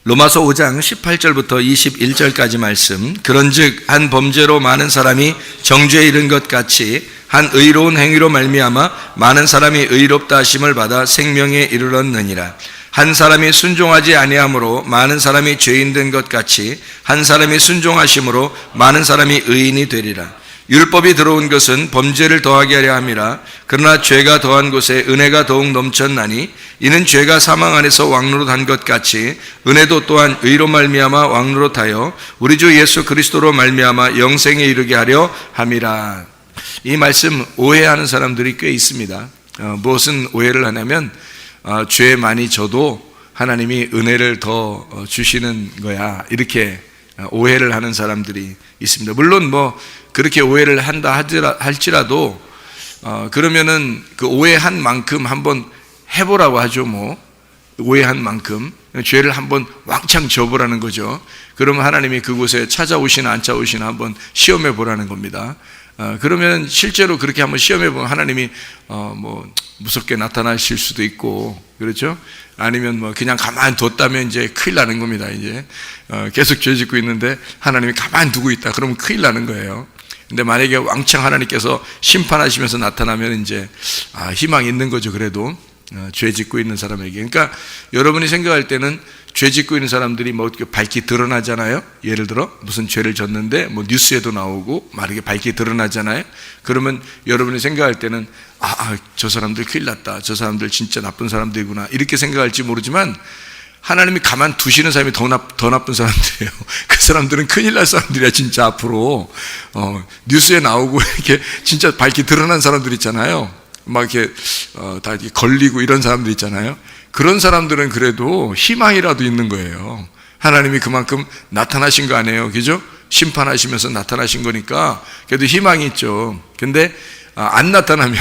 로마서 5장 18절부터 21절까지 말씀. 그런즉 한 범죄로 많은 사람이 정죄에 이른 것 같이 한 의로운 행위로 말미암아 많은 사람이 의롭다 하심을 받아 생명에 이르렀느니라. 한 사람이 순종하지 아니함으로 많은 사람이 죄인 된 것 같이 한 사람이 순종하심으로 많은 사람이 의인이 되리라. 율법이 들어온 것은 범죄를 더하게 하려 함이라. 그러나 죄가 더한 곳에 은혜가 더욱 넘쳤나니 이는 죄가 사망 안에서 왕노릇한 것 같이 은혜도 또한 의로 말미암아 왕노릇하여 우리 주 예수 그리스도로 말미암아 영생에 이르게 하려 함이라. 이 말씀 오해하는 사람들이 꽤 있습니다. 무엇은 오해를 하냐면 죄 많이 져도 하나님이 은혜를 더 주시는 거야, 이렇게 오해를 하는 사람들이 있습니다. 물론 뭐 그렇게 오해를 한다 할지라도 그러면은 그 오해한 만큼 한번 해보라고 하죠. 뭐 오해한 만큼 죄를 한번 왕창 져보라는 거죠. 그러면 하나님이 그곳에 찾아오시나 안 찾아오시나 한번 시험해 보라는 겁니다. 그러면 실제로 그렇게 한번 시험해 보면 하나님이 뭐 무섭게 나타나실 수도 있고, 그렇죠? 아니면 뭐 그냥 가만히 뒀다면 이제 큰일 나는 겁니다. 이제 계속 죄 짓고 있는데 하나님이 가만히 두고 있다 그러면 큰일 나는 거예요. 근데 만약에 왕창 하나님께서 심판하시면서 나타나면 이제 희망이 있는 거죠. 그래도 죄 짓고 있는 사람에게. 그러니까 여러분이 생각할 때는 죄 짓고 있는 사람들이 뭐 이렇게 밝게 드러나잖아요. 예를 들어 무슨 죄를 졌는데 뭐 뉴스에도 나오고 막 이렇게 밝게 드러나잖아요. 그러면 여러분이 생각할 때는 저 사람들 큰일 났다, 저 사람들 진짜 나쁜 사람들이구나, 이렇게 생각할지 모르지만 하나님이 가만 두시는 사람이 더 나쁜 사람들이에요. 그 사람들은 큰일 날 사람들이야. 진짜 앞으로 뉴스에 나오고 이렇게 진짜 밝게 드러난 사람들 있잖아요. 막 이렇게 다 이렇게 걸리고 이런 사람들 있잖아요. 그런 사람들은 그래도 희망이라도 있는 거예요. 하나님이 그만큼 나타나신 거 아니에요, 그죠? 심판하시면서 나타나신 거니까 그래도 희망이 있죠. 근데 안 나타나면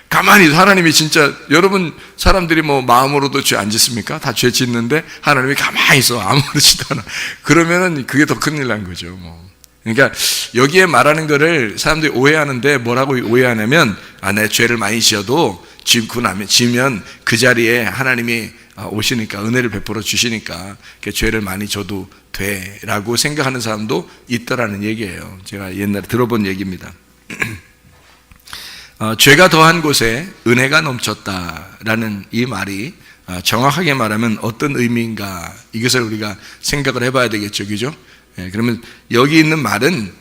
가만히 하나님이 진짜, 여러분 사람들이 뭐 마음으로도 죄 안 짓습니까? 다 죄 짓는데 하나님이 가만히 있어, 아무렇지도 않아. 그러면은 그게 더 큰일 난 거죠. 뭐. 그러니까 여기에 말하는 거를 사람들이 오해하는데 뭐라고 오해하냐면 내 죄를 많이 지어도 지면 그 자리에 하나님이 오시니까 은혜를 베풀어 주시니까 죄를 많이 져도 돼 라고 생각하는 사람도 있더라는 얘기예요. 제가 옛날에 들어본 얘기입니다. 죄가 더한 곳에 은혜가 넘쳤다라는 이 말이 정확하게 말하면 어떤 의미인가, 이것을 우리가 생각을 해봐야 되겠죠, 그죠? 그러면 여기 있는 말은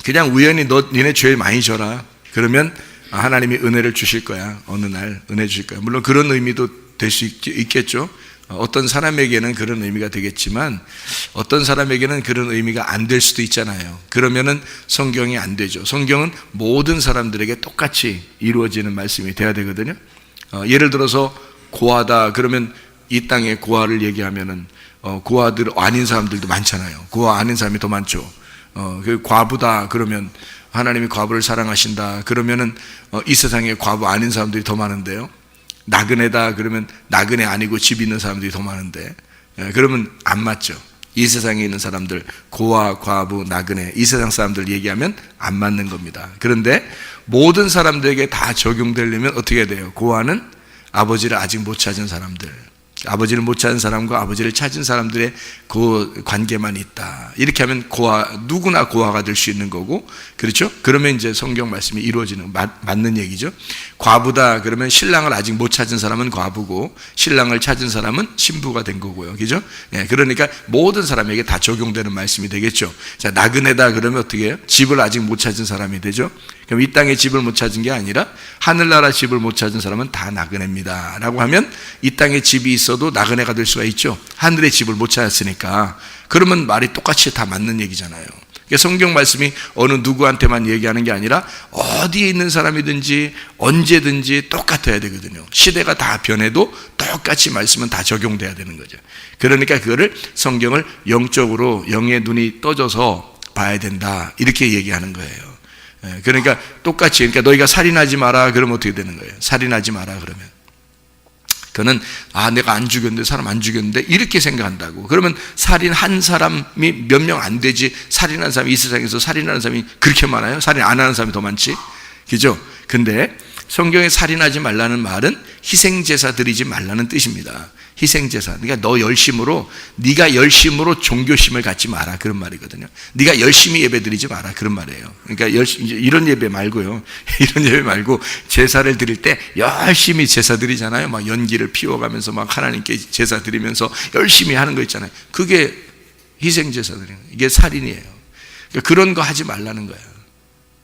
그냥 우연히 니네 죄 많이 져라 그러면 하나님이 은혜를 주실 거야, 어느 날 은혜 주실 거야. 물론 그런 의미도 될 수 있겠죠. 어떤 사람에게는 그런 의미가 되겠지만 어떤 사람에게는 그런 의미가 안 될 수도 있잖아요. 그러면은 성경이 안 되죠. 성경은 모든 사람들에게 똑같이 이루어지는 말씀이 돼야 되거든요. 예를 들어서 고아다 그러면 이 땅에 고아를 얘기하면은 고아들 아닌 사람들도 많잖아요. 고아 아닌 사람이 더 많죠. 그 과부다 그러면 하나님이 과부를 사랑하신다 그러면은 이 세상에 과부 아닌 사람들이 더 많은데요. 나그네다 그러면 나그네 아니고 집 있는 사람들이 더 많은데, 그러면 안 맞죠. 이 세상에 있는 사람들, 고아, 과부, 나그네, 이 세상 사람들 얘기하면 안 맞는 겁니다. 그런데 모든 사람들에게 다 적용되려면 어떻게 해야 돼요? 고아는 아버지를 아직 못 찾은 사람들, 아버지를 못 찾은 사람과 아버지를 찾은 사람들의 그 관계만 있다. 이렇게 하면 누구나 고아가 될 수 있는 거고, 그렇죠? 그러면 이제 성경 말씀이 이루어지는, 맞는 얘기죠. 과부다 그러면 신랑을 아직 못 찾은 사람은 과부고 신랑을 찾은 사람은 신부가 된 거고요, 그죠? 그러니까 모든 사람에게 다 적용되는 말씀이 되겠죠. 자, 나그네다 그러면 어떻게 해요? 집을 아직 못 찾은 사람이 되죠. 그럼 이 땅에 집을 못 찾은 게 아니라 하늘나라 집을 못 찾은 사람은 다 나그네입니다 라고 하면 이 땅에 집이 있어도 나그네가 될 수가 있죠. 하늘의 집을 못 찾았으니까. 그러면 말이 똑같이 다 맞는 얘기잖아요. 성경 말씀이 어느 누구한테만 얘기하는 게 아니라 어디에 있는 사람이든지 언제든지 똑같아야 되거든요. 시대가 다 변해도 똑같이 말씀은 다 적용돼야 되는 거죠. 그러니까 그거를 성경을 영적으로 영의 눈이 떠져서 봐야 된다 이렇게 얘기하는 거예요. 그러니까 똑같이, 그러니까 너희가 살인하지 마라 그러면 어떻게 되는 거예요? 살인하지 마라 그러면 그는 내가 안 죽였는데, 사람 안 죽였는데 이렇게 생각한다고. 그러면 살인한 사람이 몇 명 안 되지, 살인한 사람이 이 세상에서 살인하는 사람이 그렇게 많아요? 살인 안 하는 사람이 더 많지, 그죠? 근데 성경에 살인하지 말라는 말은 희생제사 드리지 말라는 뜻입니다. 희생제사. 그러니까 네가 열심으로 종교심을 갖지 마라, 그런 말이거든요. 네가 열심히 예배드리지 마라, 그런 말이에요. 그러니까 이런 예배 말고요. 이런 예배 말고 제사를 드릴 때 열심히 제사 드리잖아요. 막 연기를 피워가면서 막 하나님께 제사 드리면서 열심히 하는 거 있잖아요. 그게 희생제사 드리는 거예요. 이게 살인이에요. 그러니까 그런 거 하지 말라는 거예요.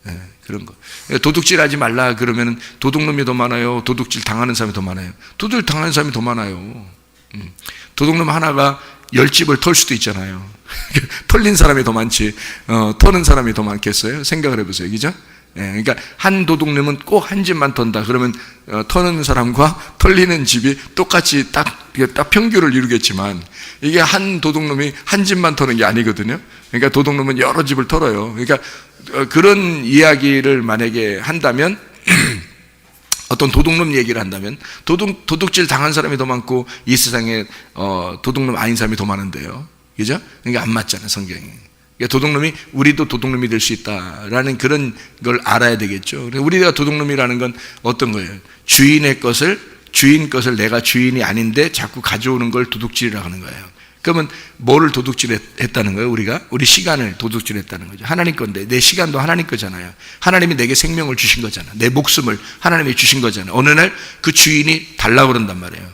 네, 그런 거. 도둑질 하지 말라 그러면 도둑놈이 더 많아요? 도둑질 당하는 사람이 더 많아요? 도둑질 당하는 사람이 더 많아요. 도둑놈 하나가 10집을 털 수도 있잖아요. 털린 사람이 더 많지, 터는 사람이 더 많겠어요? 생각을 해보세요. 그죠? 예, 그러니까 한 도둑놈은 꼭 한 집만 턴다. 그러면 터는 사람과 털리는 집이 똑같이 딱 평균을 이루겠지만, 이게 한 도둑놈이 한 집만 터는 게 아니거든요. 그러니까 도둑놈은 여러 집을 털어요. 그러니까 그런 이야기를 만약에 한다면 어떤 도둑놈 얘기를 한다면 도둑질 당한 사람이 더 많고 이 세상에 도둑놈 아닌 사람이 더 많은데요. 그죠? 그러니까 안 맞잖아요, 성경이. 그러니까 도둑놈이, 우리도 도둑놈이 될 수 있다라는 그런 걸 알아야 되겠죠. 우리가 도둑놈이라는 건 어떤 거예요? 주인 것을 내가 주인이 아닌데 자꾸 가져오는 걸 도둑질이라고 하는 거예요. 그러면 뭐를 도둑질했다는 거예요? 우리 시간을 도둑질했다는 거죠. 하나님 건데, 내 시간도 하나님 거잖아요. 하나님이 내게 생명을 주신 거잖아요. 내 목숨을 하나님이 주신 거잖아요. 어느 날 그 주인이 달라고 그런단 말이에요.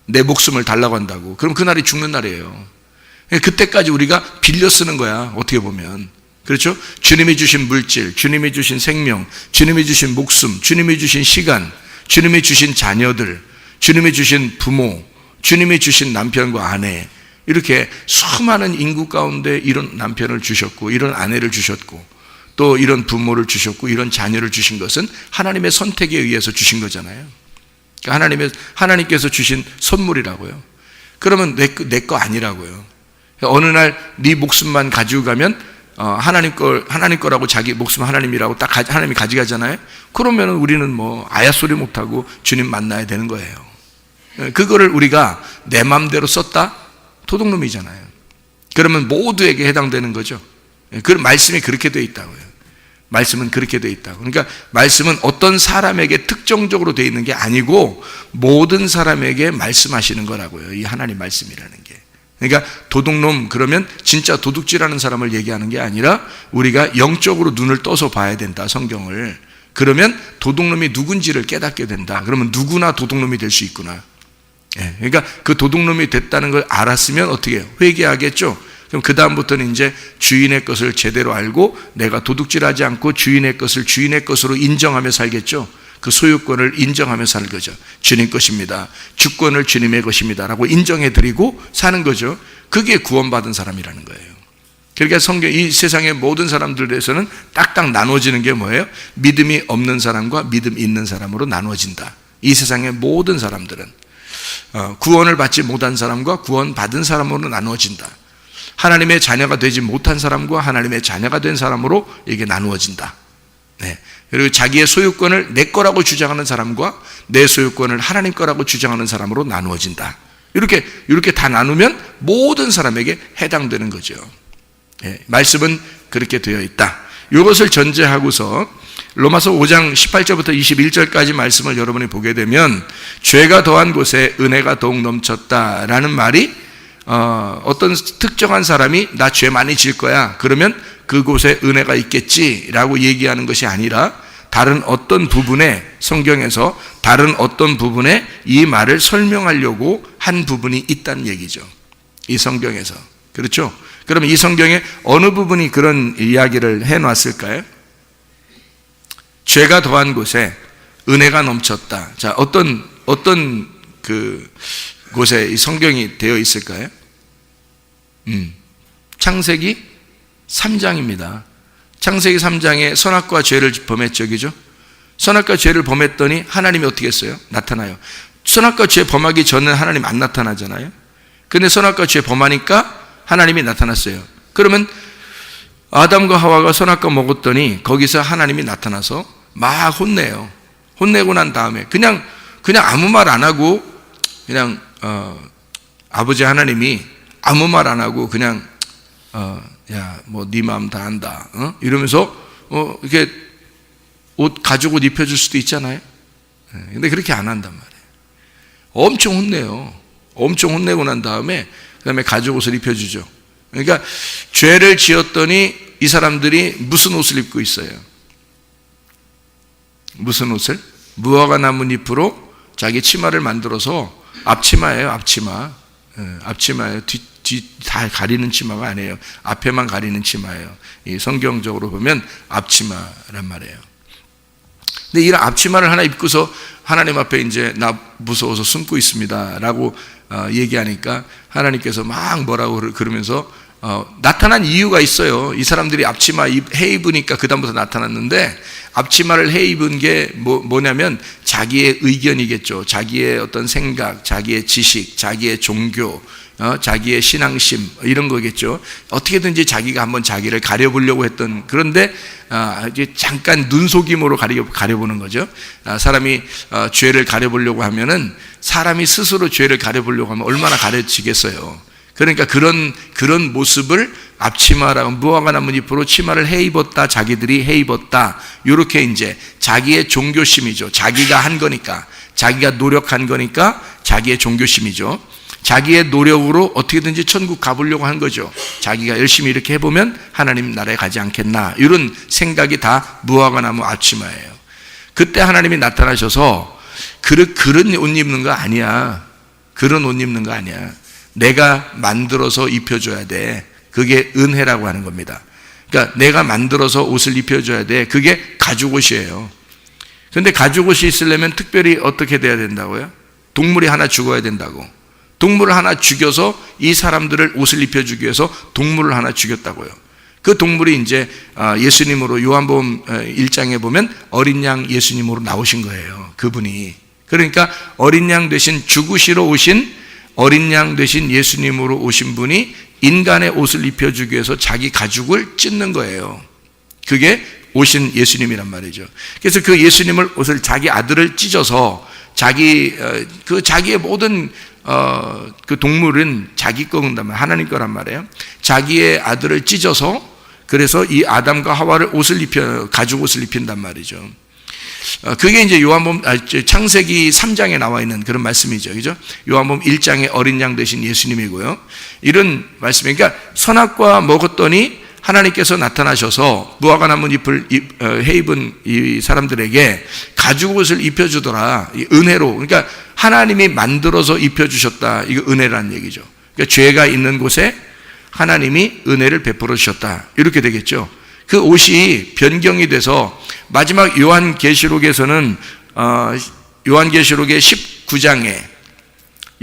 내 목숨을 달라고 한다고. 그럼 그날이 죽는 날이에요. 그때까지 우리가 빌려 쓰는 거야, 어떻게 보면. 그렇죠? 주님이 주신 물질, 주님이 주신 생명, 주님이 주신 목숨, 주님이 주신 시간, 주님이 주신 자녀들, 주님이 주신 부모, 주님이 주신 남편과 아내, 이렇게 수많은 인구 가운데 이런 남편을 주셨고, 이런 아내를 주셨고, 또 이런 부모를 주셨고, 이런 자녀를 주신 것은 하나님의 선택에 의해서 주신 거잖아요. 그러니까 하나님께서 주신 선물이라고요. 그러면 내 거 아니라고요. 어느 날 네 목숨만 가지고 가면 하나님 거라고, 자기 목숨 하나님이라고 딱 하나님이 가져가잖아요. 그러면 우리는 뭐 아야 소리 못하고 주님 만나야 되는 거예요. 그거를 우리가 내 마음대로 썼다? 도둑놈이잖아요. 그러면 모두에게 해당되는 거죠. 그 말씀이 그렇게 되어 있다고요. 말씀은 그렇게 되어 있다고. 그러니까 말씀은 어떤 사람에게 특정적으로 되어 있는 게 아니고 모든 사람에게 말씀하시는 거라고요. 이 하나님 말씀이라는 게. 그러니까 도둑놈 그러면 진짜 도둑질하는 사람을 얘기하는 게 아니라 우리가 영적으로 눈을 떠서 봐야 된다, 성경을. 그러면 도둑놈이 누군지를 깨닫게 된다. 그러면 누구나 도둑놈이 될 수 있구나. 그러니까 그 도둑놈이 됐다는 걸 알았으면 어떻게 해요? 회개하겠죠. 그럼 그 다음부터는 이제 주인의 것을 제대로 알고 내가 도둑질하지 않고 주인의 것을 주인의 것으로 인정하며 살겠죠. 그 소유권을 인정하며 사는 거죠. 주님 것입니다. 주권을 주님의 것입니다 라고 인정해드리고 사는 거죠. 그게 구원받은 사람이라는 거예요. 그러니까 성경, 이 세상의 모든 사람들에서는 딱딱 나눠지는 게 뭐예요? 믿음이 없는 사람과 믿음 있는 사람으로 나눠진다. 이 세상의 모든 사람들은 구원을 받지 못한 사람과 구원받은 사람으로 나누어진다. 하나님의 자녀가 되지 못한 사람과 하나님의 자녀가 된 사람으로 이게 나누어진다. 네. 그리고 자기의 소유권을 내 거라고 주장하는 사람과 내 소유권을 하나님 거라고 주장하는 사람으로 나누어진다. 이렇게 다 나누면 모든 사람에게 해당되는 거죠. 네. 말씀은 그렇게 되어 있다. 이것을 전제하고서 로마서 5장 18절부터 21절까지 말씀을 여러분이 보게 되면 죄가 더한 곳에 은혜가 더욱 넘쳤다라는 말이 어떤 특정한 사람이 나 죄 많이 질 거야 그러면 그곳에 은혜가 있겠지라고 얘기하는 것이 아니라 다른 어떤 부분에, 성경에서 다른 어떤 부분에 이 말을 설명하려고 한 부분이 있다는 얘기죠. 이 성경에서. 그렇죠? 그러면 이 성경에 어느 부분이 그런 이야기를 해놨을까요? 죄가 더한 곳에 은혜가 넘쳤다. 자, 어떤 그 곳에 이 성경이 되어 있을까요? 창세기 3장입니다. 창세기 3장에 선악과 죄를 범했죠, 그죠? 선악과 죄를 범했더니 하나님이 어떻게 했어요? 나타나요. 선악과 죄 범하기 전에 하나님 안 나타나잖아요. 근데 선악과 죄 범하니까 하나님이 나타났어요. 그러면 아담과 하와가 선악과 먹었더니 거기서 하나님이 나타나서 막 혼내요. 혼내고 난 다음에 그냥 아무 말 안 하고 그냥 아버지 하나님이 아무 말 안 하고 그냥 야, 뭐 네 마음 다 안다. 이러면서 이렇게 옷 가죽 옷 입혀줄 수도 있잖아요. 근데 그렇게 안 한단 말이에요. 엄청 혼내요. 엄청 혼내고 난 다음에 그다음에 가죽 옷을 입혀주죠. 그러니까 죄를 지었더니 이 사람들이 무슨 옷을 입고 있어요? 무슨 옷을? 무화과 나뭇잎으로 자기 치마를 만들어서, 앞치마예요. 앞치마. 앞치마예요. 뒤 다 가리는 치마가 아니에요. 앞에만 가리는 치마예요. 이 성경적으로 보면 앞치마란 말이에요. 근데 이런 앞치마를 하나 입고서 하나님 앞에 이제 나 무서워서 숨고 있습니다라고 얘기하니까 하나님께서 막 뭐라고 그러면서 나타난 이유가 있어요. 이 사람들이 앞치마 해 입으니까 그다음부터 나타났는데, 앞치마를 해 입은 게 뭐냐면 자기의 의견이겠죠. 자기의 어떤 생각, 자기의 지식, 자기의 종교, 자기의 신앙심, 이런 거겠죠. 어떻게든지 자기가 한번 자기를 가려보려고 했던, 그런데 이제 잠깐 눈속임으로 가려보는 거죠. 사람이 죄를 가려보려고 하면은, 사람이 스스로 죄를 가려보려고 하면 얼마나 가려지겠어요. 그러니까 그런 모습을 앞치마라고, 무화과 나뭇잎으로 치마를 해 입었다, 자기들이 해 입었다, 이렇게 이제 자기의 종교심이죠. 자기가 한 거니까, 자기가 노력한 거니까 자기의 종교심이죠. 자기의 노력으로 어떻게든지 천국 가보려고 한 거죠. 자기가 열심히 이렇게 해보면 하나님 나라에 가지 않겠나, 이런 생각이 다 무화과 나무 앞치마예요. 그때 하나님이 나타나셔서 그런 옷 입는 거 아니야. 그런 옷 입는 거 아니야. 내가 만들어서 입혀줘야 돼. 그게 은혜라고 하는 겁니다. 그러니까 내가 만들어서 옷을 입혀줘야 돼. 그게 가죽옷이에요. 그런데 가죽옷이 있으려면 특별히 어떻게 돼야 된다고요? 동물이 하나 죽어야 된다고. 동물을 하나 죽여서 이 사람들을 옷을 입혀주기 위해서 동물을 하나 죽였다고요. 그 동물이 이제 예수님으로, 요한복음 1장에 보면 어린 양 예수님으로 나오신 거예요. 그분이. 그러니까 어린 양 대신 죽으시러 오신, 어린 양 대신 예수님으로 오신 분이 인간의 옷을 입혀주기 위해서 자기 가죽을 찢는 거예요. 그게 오신 예수님이란 말이죠. 그래서 그 예수님을, 옷을, 자기 아들을 찢어서 자기의 모든 그 동물은 자기 거란 말이에요. 하나님 거란 말이에요. 자기의 아들을 찢어서, 그래서 이 아담과 하와를 가죽 옷을 입힌단 말이죠. 그게 이제 창세기 3장에 나와 있는 그런 말씀이죠. 그죠? 요한복음 1장에 어린 양 되신 예수님이고요. 이런 말씀이, 그러니까 선악과 먹었더니 하나님께서 나타나셔서 무화과 나뭇잎을 해 입은 이 사람들에게 가죽 옷을 입혀주더라. 이 은혜로. 그러니까 하나님이 만들어서 입혀주셨다. 이거 은혜라는 얘기죠. 그러니까 죄가 있는 곳에 하나님이 은혜를 베풀어 주셨다. 이렇게 되겠죠. 그 옷이 변경이 돼서 마지막 요한계시록에서는 요한계시록의 19장에,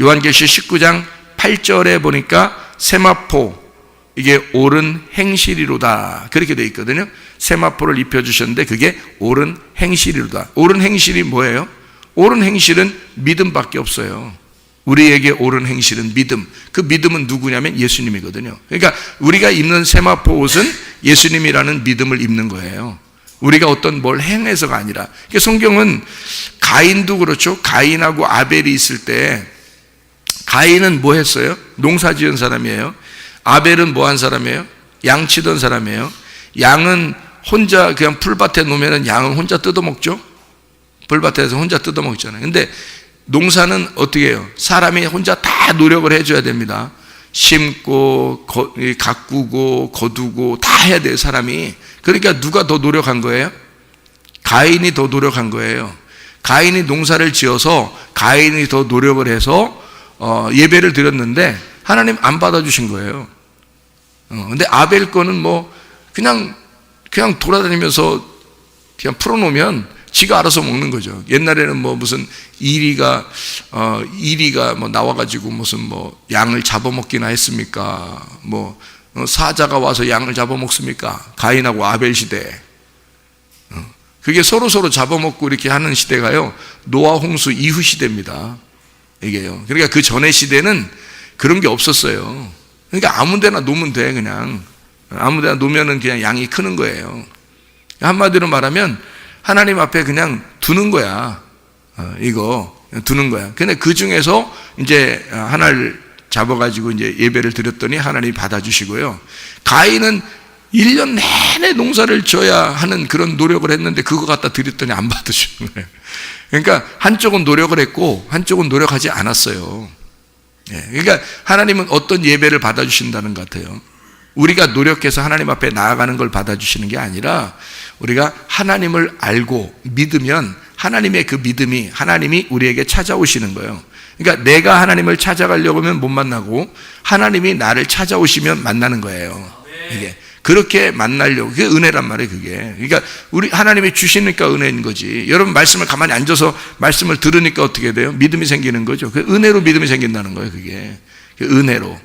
요한계시록 19장 8절에 보니까 세마포, 이게 옳은 행실이로다, 그렇게 되어 있거든요. 세마포를 입혀주셨는데 그게 옳은 행실이로다. 옳은 행실이 뭐예요? 옳은 행실은 믿음밖에 없어요. 우리에게 옳은 행실은 믿음. 그 믿음은 누구냐면 예수님이거든요. 그러니까 우리가 입는 세마포 옷은 예수님이라는 믿음을 입는 거예요. 우리가 어떤 뭘 행해서가 아니라. 그러니까 성경은 가인도 그렇죠. 가인하고 아벨이 있을 때 가인은 뭐 했어요? 농사 지은 사람이에요. 아벨은 뭐 한 사람이에요? 양 치던 사람이에요. 양은 혼자 그냥 풀밭에 놓으면 양은 혼자 뜯어먹죠. 풀밭에서 혼자 뜯어먹잖아요. 근데 농사는 어떻게 해요? 사람이 혼자 다 노력을 해줘야 됩니다. 심고, 가꾸고, 거두고 다 해야 돼요, 사람이. 그러니까 누가 더 노력한 거예요? 가인이 더 노력한 거예요. 가인이 농사를 지어서 가인이 더 노력을 해서 예배를 드렸는데 하나님 안 받아주신 거예요. 근데 아벨 거는 뭐 그냥 돌아다니면서 그냥 풀어놓으면 지가 알아서 먹는 거죠. 옛날에는 뭐 무슨 이리가 뭐 나와가지고 무슨 뭐 양을 잡아먹기나 했습니까? 뭐 사자가 와서 양을 잡아먹습니까? 가인하고 아벨 시대. 그게 서로 잡아먹고 이렇게 하는 시대가요, 노아 홍수 이후 시대입니다. 이게요. 그러니까 그 전의 시대는 그런 게 없었어요. 그러니까 아무데나 놓으면 돼. 그냥 아무데나 놓으면은 그냥 양이 크는 거예요. 한마디로 말하면 하나님 앞에 그냥 두는 거야. 이거 두는 거야. 근데 그 중에서 이제 하나를 잡아가지고 이제 예배를 드렸더니 하나님이 받아주시고요. 가인은 1년 내내 농사를 져야 하는 그런 노력을 했는데 그거 갖다 드렸더니 안 받으시는 거예요. 그러니까 한쪽은 노력을 했고 한쪽은 노력하지 않았어요. 그러니까 하나님은 어떤 예배를 받아주신다는 것 같아요. 우리가 노력해서 하나님 앞에 나아가는 걸 받아주시는 게 아니라 우리가 하나님을 알고 믿으면 하나님의 그 믿음이 하나님이 우리에게 찾아오시는 거예요. 그러니까 내가 하나님을 찾아가려고 하면 못 만나고 하나님이 나를 찾아오시면 만나는 거예요. 이게 그렇게 만나려고, 그게 은혜란 말이에요. 그게 그러니까 우리 하나님이 주시니까 은혜인 거지. 여러분 말씀을 가만히 앉아서 말씀을 들으니까 어떻게 돼요? 믿음이 생기는 거죠. 그 은혜로 믿음이 생긴다는 거예요. 그게 은혜로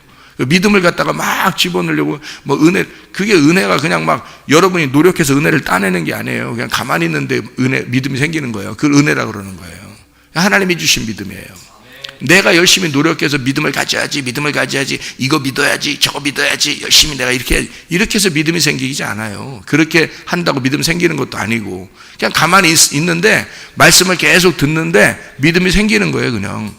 믿음을 갖다가 막 집어넣으려고 뭐 은혜, 그게 은혜가 그냥 막 여러분이 노력해서 은혜를 따내는 게 아니에요. 그냥 가만히 있는데 믿음이 생기는 거예요. 그걸 은혜라 그러는 거예요. 하나님이 주신 믿음이에요. 내가 열심히 노력해서 믿음을 가져야지, 이거 믿어야지, 저거 믿어야지, 열심히 내가 이렇게 해서 믿음이 생기지 않아요. 그렇게 한다고 믿음 생기는 것도 아니고, 그냥 가만히 있는데, 말씀을 계속 듣는데, 믿음이 생기는 거예요, 그냥.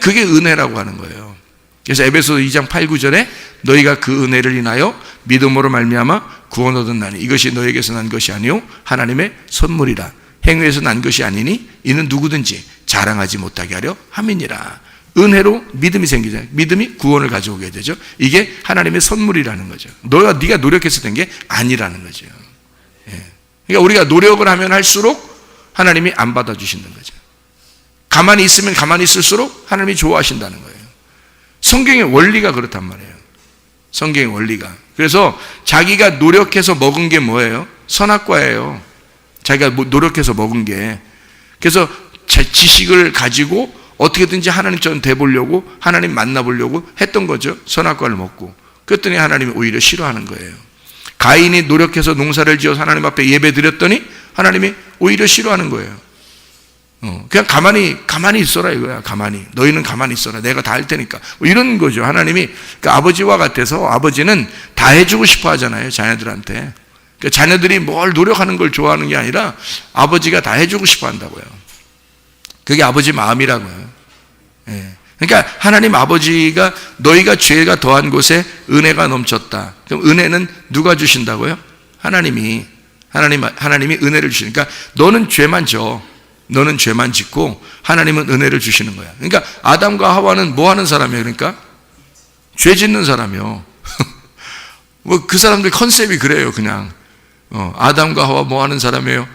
그게 은혜라고 하는 거예요. 그래서 에베소 2장 8, 9절에 너희가 그 은혜를 인하여 믿음으로 말미암아 구원 얻었나니 이것이 너에게서 난 것이 아니요 하나님의 선물이라. 행위에서 난 것이 아니니 이는 누구든지 자랑하지 못하게 하려 함이니라. 은혜로 믿음이 생기잖아요. 믿음이 구원을 가져오게 되죠. 이게 하나님의 선물이라는 거죠. 네가 노력해서 된 게 아니라는 거죠. 그러니까 우리가 노력을 하면 할수록 하나님이 안 받아주시는 거죠. 가만히 있으면 가만히 있을수록 하나님이 좋아하신다는 거예요. 성경의 원리가 그렇단 말이에요. 성경의 원리가. 그래서 자기가 노력해서 먹은 게 뭐예요? 선악과예요. 자기가 노력해서 먹은 게. 그래서 지식을 가지고 어떻게든지 하나님처럼 돼보려고, 하나님 만나보려고 했던 거죠. 선악과를 먹고. 그랬더니 하나님이 오히려 싫어하는 거예요. 가인이 노력해서 농사를 지어서 하나님 앞에 예배 드렸더니 하나님이 오히려 싫어하는 거예요. 그냥 가만히 있어라 이거야. 가만히. 너희는 가만히 있어라. 내가 다 할 테니까. 뭐 이런 거죠. 하나님이 그러니까 아버지와 같아서 아버지는 다 해주고 싶어 하잖아요. 자녀들한테. 그러니까 자녀들이 뭘 노력하는 걸 좋아하는 게 아니라 아버지가 다 해주고 싶어 한다고요. 그게 아버지 마음이라고요. 그러니까 하나님 아버지가 너희가 죄가 더한 곳에 은혜가 넘쳤다. 그럼 은혜는 누가 주신다고요? 하나님이 은혜를 주시니까 너는 죄만 져. 너는 죄만 짓고 하나님은 은혜를 주시는 거야. 그러니까 아담과 하와는 뭐 하는 사람이에요? 그러니까 죄 짓는 사람이요. 뭐 그 사람들 컨셉이 그래요. 그냥 아담과 하와 뭐 하는 사람이에요?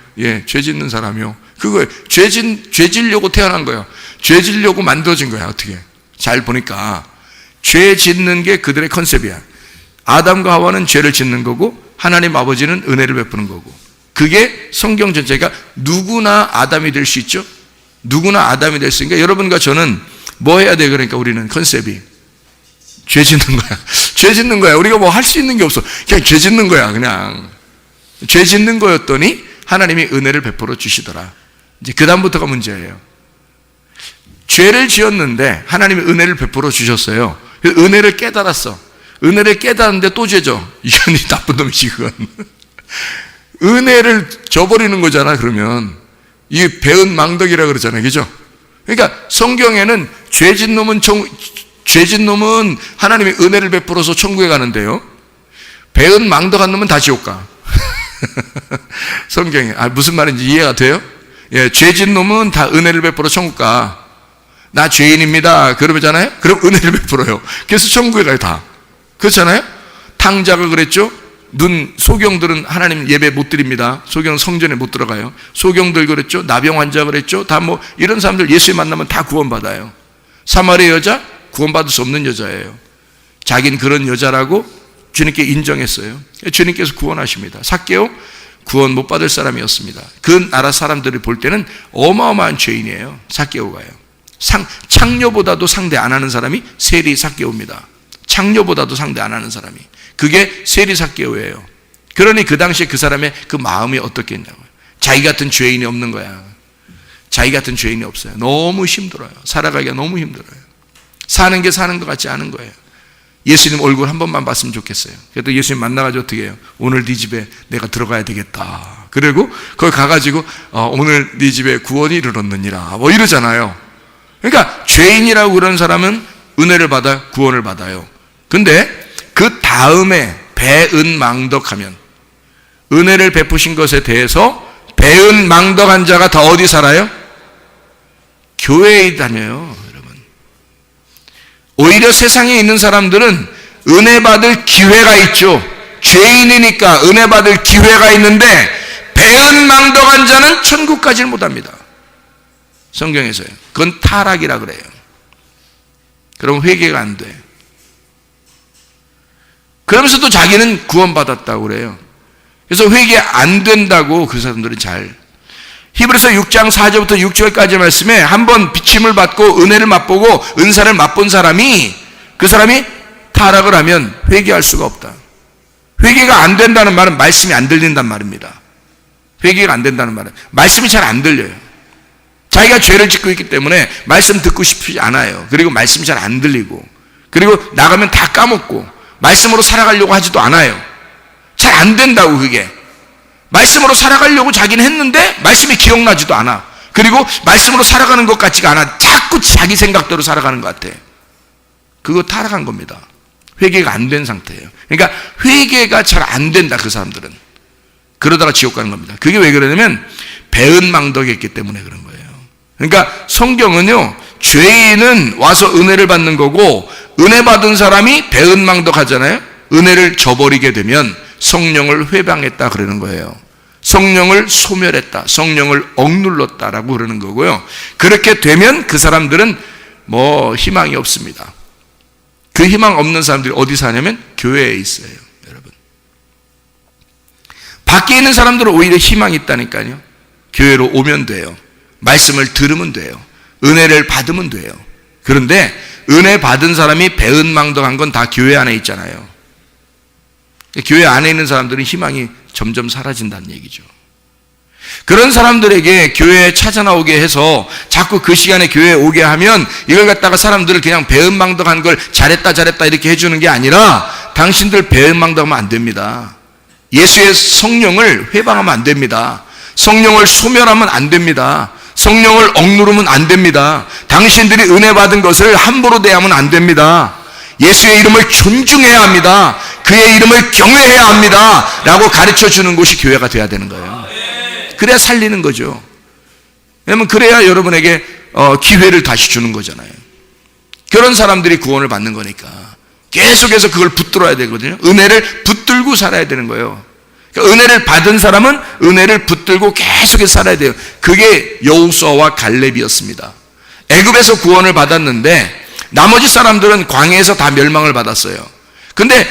죄 짓는 사람이요. 그거 죄 짓려고 태어난 거예요. 죄 짓려고 만들어진 거야. 어떻게 잘 보니까 죄 짓는 게 그들의 컨셉이야. 아담과 하와는 죄를 짓는 거고 하나님 아버지는 은혜를 베푸는 거고. 그게 성경 전체가 누구나 아담이 될 수 있죠. 누구나 아담이 될 수 있으니까 여러분과 저는 뭐 해야 돼? 그러니까 우리는 컨셉이 죄 짓는 거야. 죄 짓는 거야. 우리가 뭐 할 수 있는 게 없어. 그냥 죄 짓는 거야. 그냥 죄 짓는 거였더니 하나님이 은혜를 베풀어 주시더라. 이제 그 다음부터가 문제예요. 죄를 지었는데 하나님이 은혜를 베풀어 주셨어요. 은혜를 깨달았어. 은혜를 깨달았는데 또 죄죠. 이건 나쁜 놈이지 그건. 은혜를 저버리는 거잖아. 그러면 이게 배은 망덕이라 그러잖아요. 그죠? 그러니까 성경에는 죄진 놈은 하나님의 은혜를 베풀어서 천국에 가는데요, 배은 망덕한 놈은 다 지옥 가. 성경에 무슨 말인지 이해가 돼요? 죄진 놈은 다 은혜를 베풀어 천국 가. 나 죄인입니다 그러잖아요. 그럼 은혜를 베풀어요. 그래서 천국에 가요. 다 그렇잖아요. 탕자가 그랬죠. 소경들은 하나님 예배 못 드립니다. 소경은 성전에 못 들어가요. 소경들 그랬죠. 나병 환자 그랬죠. 다 뭐 이런 사람들 예수님 만나면 다 구원받아요. 사마리아 여자 구원받을 수 없는 여자예요. 자기는 그런 여자라고 주님께 인정했어요. 주님께서 구원하십니다. 삭개오 구원 못 받을 사람이었습니다. 그 나라 사람들이 볼 때는 어마어마한 죄인이에요. 삭개오가요. 창녀보다도 상대 안 하는 사람이 세리 삭개오입니다. 창녀보다도 상대 안 하는 사람이. 그게 세리 삭개오예요. 그러니 그 당시에 그 사람의 그 마음이 어떻겠냐고요. 자기 같은 죄인이 없는 거야. 자기 같은 죄인이 없어요. 너무 힘들어요. 살아가기가 너무 힘들어요. 사는 게 사는 것 같지 않은 거예요. 예수님 얼굴 한 번만 봤으면 좋겠어요. 그래도 예수님 만나가지고 어떻게 해요? 오늘 네 집에 내가 들어가야 되겠다. 그리고 거기 가가지고 오늘 네 집에 구원이 이르렀느니라 뭐 이러잖아요. 그러니까 죄인이라고 그런 사람은 은혜를 받아 구원을 받아요. 근데 그 다음에 배은망덕하면, 은혜를 베푸신 것에 대해서 배은망덕한 자가 다 어디 살아요? 교회에 다녀요, 여러분. 오히려 세상에 있는 사람들은 은혜 받을 기회가 있죠. 죄인이니까 은혜 받을 기회가 있는데 배은망덕한 자는 천국 가지를 못합니다. 성경에서요. 그건 타락이라 그래요. 그럼 회개가 안 돼. 그러면서도 자기는 구원받았다고 그래요. 그래서 회개 안 된다고 그 사람들은 잘. 히브리서 6장 4절부터 6절까지 말씀에 한번 비침을 받고 은혜를 맛보고 은사를 맛본 사람이, 그 사람이 타락을 하면 회개할 수가 없다. 회개가 안 된다는 말은 말씀이 안 들린단 말입니다. 회개가 안 된다는 말은 말씀이 잘 안 들려요. 자기가 죄를 짓고 있기 때문에 말씀 듣고 싶지 않아요. 그리고 말씀이 잘 안 들리고, 그리고 나가면 다 까먹고 말씀으로 살아가려고 하지도 않아요. 잘 안 된다고. 그게 말씀으로 살아가려고 자기는 했는데 말씀이 기억나지도 않아. 그리고 말씀으로 살아가는 것 같지가 않아. 자꾸 자기 생각대로 살아가는 것 같아. 그거 타락한 겁니다. 회개가 안 된 상태예요. 그러니까 회개가 잘 안 된다, 그 사람들은. 그러다가 지옥 가는 겁니다. 그게 왜 그러냐면 배은망덕했기 때문에 그런 거예요. 그러니까 성경은요, 죄인은 와서 은혜를 받는 거고, 은혜 받은 사람이 배은망덕하잖아요. 은혜를 저버리게 되면 성령을 회방했다 그러는 거예요. 성령을 소멸했다, 성령을 억눌렀다라고 그러는 거고요. 그렇게 되면 그 사람들은 희망이 없습니다. 그 희망 없는 사람들이 어디 사냐면 교회에 있어요, 여러분. 밖에 있는 사람들은 오히려 희망이 있다니까요. 교회로 오면 돼요. 말씀을 들으면 돼요. 은혜를 받으면 돼요. 그런데 은혜 받은 사람이 배은망덕한 건 다 교회 안에 있잖아요. 교회 안에 있는 사람들은 희망이 점점 사라진다는 얘기죠. 그런 사람들에게 교회에 찾아 나오게 해서 자꾸 그 시간에 교회에 오게 하면 이걸 갖다가 사람들을 그냥 배은망덕한 걸 잘했다 이렇게 해주는 게 아니라, 당신들 배은망덕하면 안 됩니다. 예수의 성령을 회방하면 안 됩니다. 성령을 소멸하면 안 됩니다. 성령을 억누르면 안 됩니다. 당신들이 은혜 받은 것을 함부로 대하면 안 됩니다. 예수의 이름을 존중해야 합니다. 그의 이름을 경외해야 합니다. 라고 가르쳐 주는 곳이 교회가 돼야 되는 거예요. 그래야 살리는 거죠. 왜냐면 그래야 여러분에게 기회를 다시 주는 거잖아요. 그런 사람들이 구원을 받는 거니까 계속해서 그걸 붙들어야 되거든요. 은혜를 붙들고 살아야 되는 거예요. 그러니까 은혜를 받은 사람은 은혜를 붙들고 계속해서 살아야 돼요. 그게 여호수아와 갈렙이었습니다. 애굽에서 구원을 받았는데 나머지 사람들은 광야에서 다 멸망을 받았어요. 근데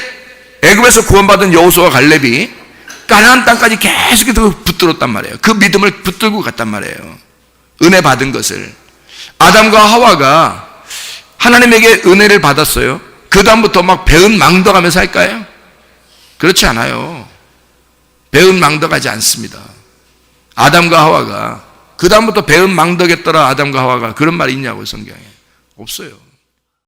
애굽에서 구원받은 여호수아와 갈렙이 가나안 땅까지 계속해서 붙들었단 말이에요. 그 믿음을 붙들고 갔단 말이에요. 은혜 받은 것을. 아담과 하와가 하나님에게 은혜를 받았어요. 그 다음부터 막 배은망덕하면서 할까요? 그렇지 않아요. 배은망덕하지 않습니다. 아담과 하와가 그 다음부터 배은망덕했더라. 아담과 하와가 그런 말이 있냐고요, 성경에. 없어요.